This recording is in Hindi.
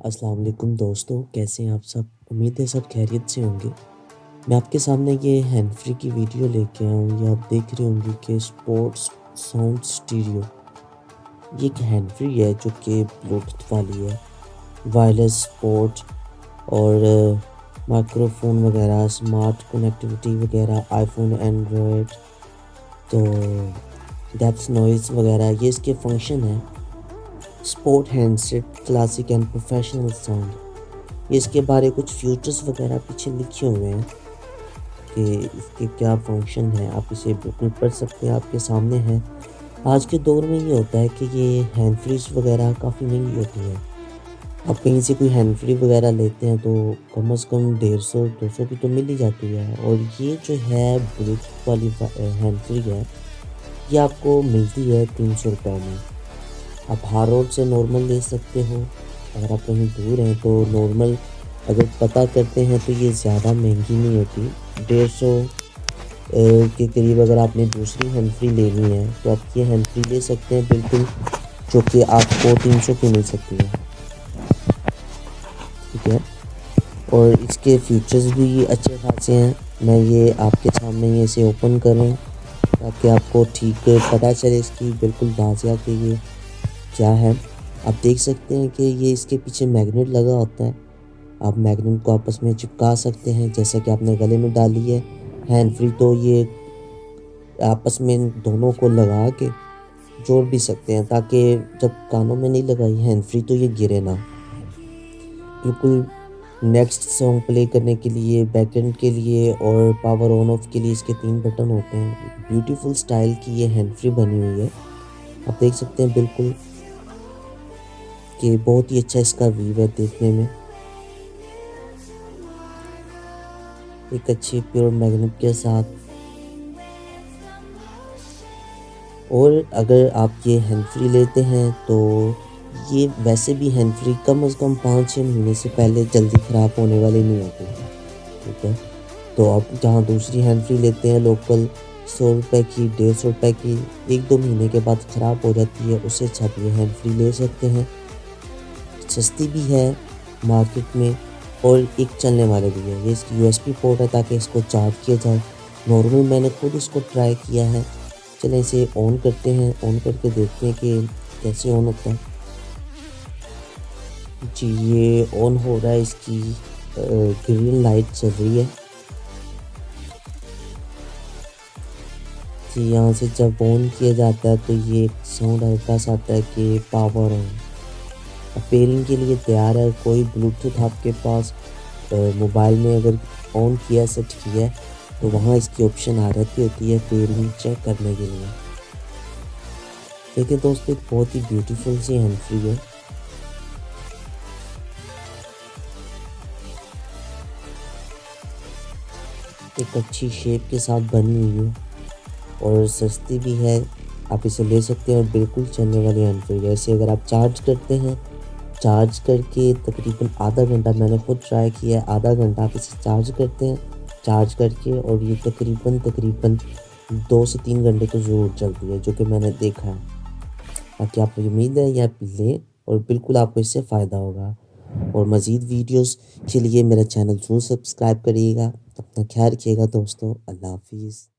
अस्सलाम वालेकुम दोस्तों, कैसे हैं आप सब? उम्मीद है सब खैरियत से होंगे। मैं आपके सामने ये हैंड फ्री की वीडियो लेके आया हूँ। ये आप देख रहे होंगे कि स्पोर्ट्स साउंड स्टीरियो। ये एक हैंड फ्री है जो कि ब्लूटूथ वाली है, वायरलेस सपोर्ट और माइक्रोफोन वगैरह, स्मार्ट कनेक्टिविटी वगैरह, आईफोन, एंड्रॉयड, तो डेप्थ नॉइज़ वगैरह ये इसके फंक्शन है। Sport handset, classic and professional sound. ये इसके बारे कुछ फीचर्स वगैरह पीछे लिखे हुए हैं कि इसके क्या फंक्शन है। आप इसे बिल्कुल पढ़ सकते हैं, आपके सामने है। आज के दौर में ये होता है कि ये हैंड फ्रीज वगैरह काफ़ी महंगी होती है। आप कहीं से कोई हैंड फ्री वगैरह लेते हैं तो कम से कम 150-200 की तो मिल ही जाती है। और ये जो है ब्लूटूथ वाली हैंड फ्री है, ये आपको मिलती है 300 रुपये में। आप हर रोड से नॉर्मल ले सकते हो। अगर आप कहीं दूर हैं तो नॉर्मल अगर पता करते हैं तो ये ज़्यादा महंगी नहीं होती। 150 के करीब अगर आपने दूसरी हैंड फ्री लेनी है तो आप ये हैंड फ्री ले सकते हैं बिल्कुल, जो कि आपको 300 की मिल सकती है। ठीक है, और इसके फीचर्स भी अच्छे खासे हैं। मैं ये आपके सामने ये इसे ओपन कर रहा हूँ ताकि आपको ठीक पता चले इसकी बिल्कुल वाज़िया कि ये क्या है। आप देख सकते हैं कि ये इसके पीछे मैग्नेट लगा होता है। आप मैग्नेट को आपस में चिपका सकते हैं, जैसा कि आपने गले में डाली है हैंड फ्री, तो ये आपस में दोनों को लगा के जोड़ भी सकते हैं ताकि जब कानों में नहीं लगाई हैंड फ्री तो ये गिरे ना। बिल्कुल नेक्स्ट सॉन्ग प्ले करने के लिए, बैकएंड के लिए और पावर ऑन ऑफ के लिए इसके 3 बटन होते हैं। ब्यूटीफुल स्टाइल की ये हैंड फ्री बनी हुई है। आप देख सकते हैं बिल्कुल कि बहुत ही अच्छा इसका व्यू है देखने में। एक अच्छी प्योर मैग्नेट के साथ। और अगर आप ये हैंड फ्री लेते हैं तो ये वैसे भी हैंड फ्री कम से कम 5-6 महीने से पहले जल्दी ख़राब होने वाली नहीं होती। ठीक है, तो आप जहाँ दूसरी हैंड फ्री लेते हैं लोकल 100 रुपये की, 150 रुपये की, 1-2 महीने के बाद ख़राब हो जाती है। उससे अच्छा आप ये हैंड फ्री ले सकते हैं। सस्ती भी है मार्केट में और एक चलने वाले भी है। ये इसकी यूएसबी पोर्ट है ताकि इसको चार्ज किया जाए। नॉर्मल मैंने खुद इसको ट्राई किया है। चलें इसे ऑन करते हैं, ऑन करके देखते हैं कि कैसे ऑन होता है। जी, ये ऑन हो रहा है। इसकी ग्रीन लाइट चल रही है। जी, यहाँ से जब ऑन किया जाता है तो ये साउंड हल्का सा आता है कि पावर ऑन। पेयरिंग के लिए तैयार है। कोई ब्लूटूथ आपके पास मोबाइल में अगर ऑन किया, सेट किया है तो वहाँ इसकी ऑप्शन आ रहती होती है पेयरिंग चेक करने के लिए। देखिए दोस्तों, एक बहुत ही ब्यूटीफुल सी हैंड फ्री है। एक अच्छी शेप के साथ बनी हुई है और सस्ती भी है। आप इसे ले सकते हैं और बिल्कुल चलने वाली हैंड फ्री है। ऐसे अगर आप चार्ज करते हैं, चार्ज करके तकरीबन आधा घंटा, मैंने खुद ट्राई किया है, आधा घंटा आप इसे चार्ज करते हैं, चार्ज करके, और ये तकरीबन 2 से 3 घंटे तो ज़रूर चलती है, जो कि मैंने देखा है। बाकी आपको उम्मीद है ये आप लें और बिल्कुल आपको इससे फ़ायदा होगा। और मज़ीद वीडियोस के लिए मेरा चैनल ज़रूर सब्सक्राइब करिएगा। अपना ख्याल रखिएगा दोस्तों। अल्लाह हाफ़िज़।